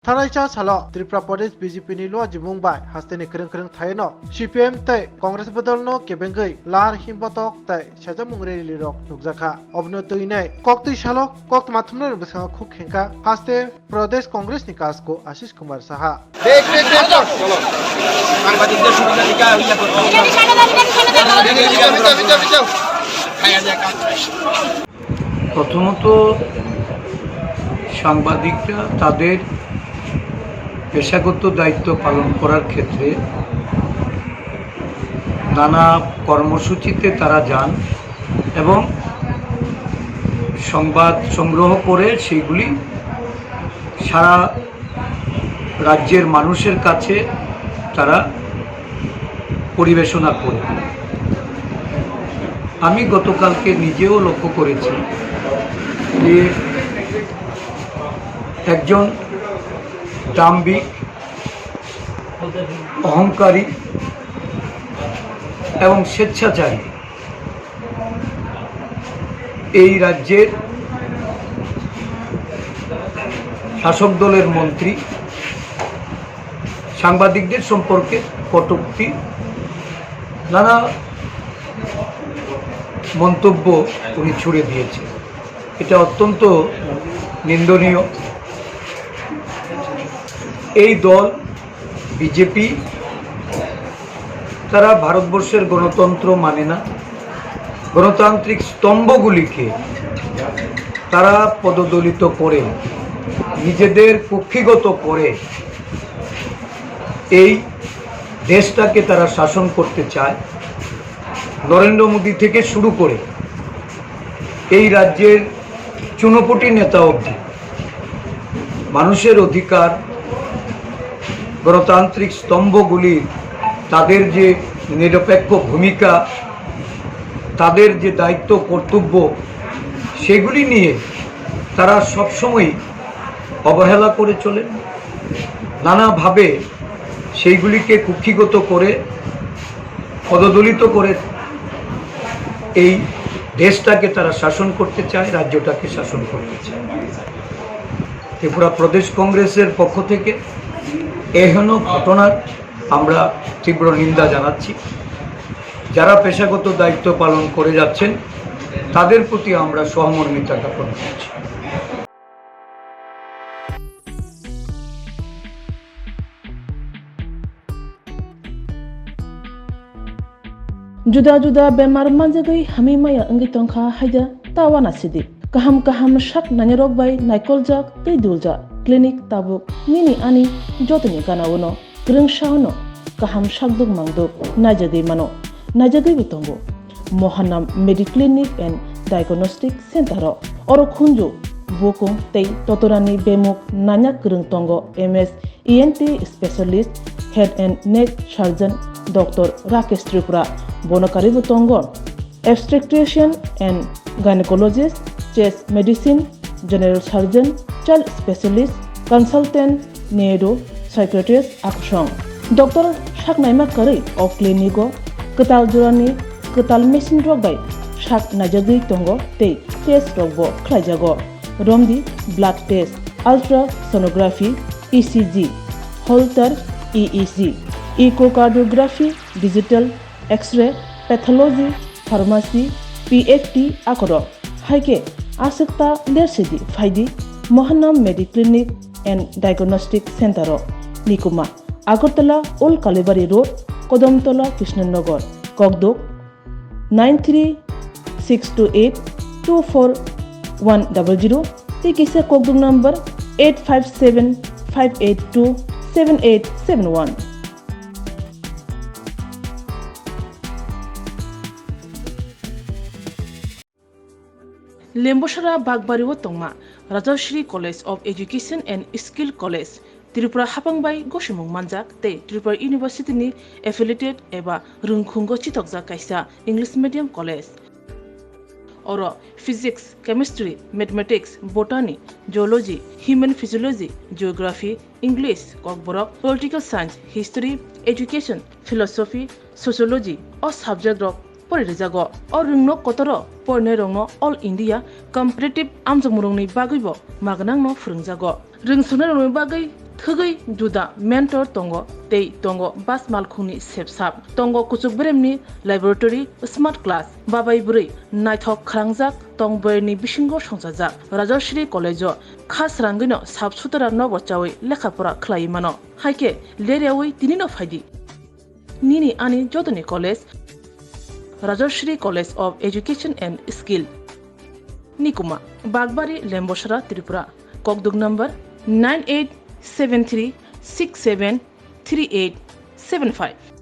Thanaisa salo Tripura Pradesh BJP ni lo jibungbai hasteni kereng thaino CPM tai Congress bodolno kebengai lar himbatok tai sajamungre lirok nukjaka obno tuinai koktui salo kokt mathumno besanga khuk hengka haste Pradesh Congress ni kasko Ashish Kumar Saha প্রথমত সাংবাদিকরা তাদের পেশাগত দায়িত্ব পালন করার ক্ষেত্রে নানা কর্মসূচিতে তারা যান এবং সংবাদ সংগ্রহ করে সেইগুলি সারা রাজ্যের মানুষের কাছে তারা পরিবেশনা করে। আমি গতকালকে নিজেও লক্ষ্য করেছি যে একজন দাম্ভিক, অহংকারী এবং স্বেচ্ছাচারী এই রাজ্যের শাসক দলের মন্ত্রী সাংবাদিকদের সম্পর্কে কটূক্তি, নানা মন্তব্য উনি ছুড়ে দিয়েছে। এটা অত্যন্ত নিন্দনীয়। এই দল বিজেপি তারা ভারতবর্ষের গণতন্ত্র মানে না, গণতান্ত্রিক স্তম্ভগুলিকে তারা পদদলিত করে নিজেদের কুক্ষিগত করে এই দেশটাকে তারা শাসন করতে চায়। নরেন্দ্র মোদী থেকে শুরু করে এই রাজ্যের চুনোপুটি নেতা অবধি মানুষের অধিকার, গণতান্ত্রিক স্তম্ভগুলি, তাদের যে নিরপেক্ষ ভূমিকা, তাদের যে দায়িত্ব কর্তব্য, সেগুলি নিয়ে তারা সবসময় অবহেলা করে চলেন। নানাভাবে সেইগুলিকে কুক্ষিগত করে পদদলিত করে এই দেশটাকে তারা শাসন করতে চায়, রাজ্যটাকে শাসন করতে চায়। ত্রিপুরা প্রদেশ কংগ্রেসের পক্ষ থেকে এহেন ঘটনার আমরা তীব্র নিন্দা জানাচ্ছি। যারা পেশাগত দায়িত্ব পালন করে যাচ্ছেন তাদের প্রতি আমরা সহমর্মিতা জ্ঞাপন করছি। Juda-juda bemar manjagai hamimaya anggi tongkha haida tawana sidi kaham shak nanyarok bai naikolja tei dulja klinik tabuk nini ani jotni ganawono grengshawno kaham shakduk mangduk najagai mano najagai bitongo Mohanam Mediclinic and Diagnostic Center oro khunju bokong tei totorani bemuk nanyak greng tongo MS ENT specialist head and neck surgeon Dr. Rakesh Tripura Bonakari Butongo, obstetrician and gynecologist, chest medicine, general surgeon, child specialist, consultant, neuro, psychiatrist, Akshong. Dr. Shaknaima Kari of Clinico, Katal Jurani, Katal Machine Drogbai, Shak Najagi Tongo, Te, Test Rogbo, Klajago, Romdi, blood test, ultrasonography, ECG, Holter, EEG, echocardiography, digital, X-ray, pathology, pharmacy, PFT akoro. Haike asikta lersidi faidi Mohanam Mediclinic and Diagnostic Center Nikuma Agartala Old Kalibari Road, Kodamtola, Krishnanagar, Kogdok 93628241100. Tikisa Kogdok number 8575827871. Lembosara Bagbariwo Tongma, Rajashri College of Education and Skill College, Tripura Hapangbai Goshimung Manjak, Te Tripura University ni affiliated eba Rungkhungo Chitokja Kaisa English Medium College. Oro Physics, Chemistry, Mathematics, Botany, Geology, Human Physiology, Geography, English, Kokborok, Political Science, History, Education, Philosophy, Sociology, or subject of Porizago, or Rungno Kotoro, Pornerongno, All India, Comparative Amjamurongni Bagibo, Magnangno Frungzago, Ring Sunarong Bagi, थगै जुदा mentor तंगो तै तंगो बास मालखुंनि सेबसाब तंगो कुचुक ब्रेमनि laboratory smart class बाबाय बुरै नायथक खरांजाक तंबरनि बिसिंगो संजाजाक राजश्री कलेजो खास रांगैनो साब सुतरा नबचावै लेखाफोरा खलायमानो हायके लेरियावै तिनिनो फायदि निनि आनि जतनि college Rajshree college of education and skill निकुमा बागबारी लेम्बोसरा त्रिपुरा ककदुक नंबर 9873673875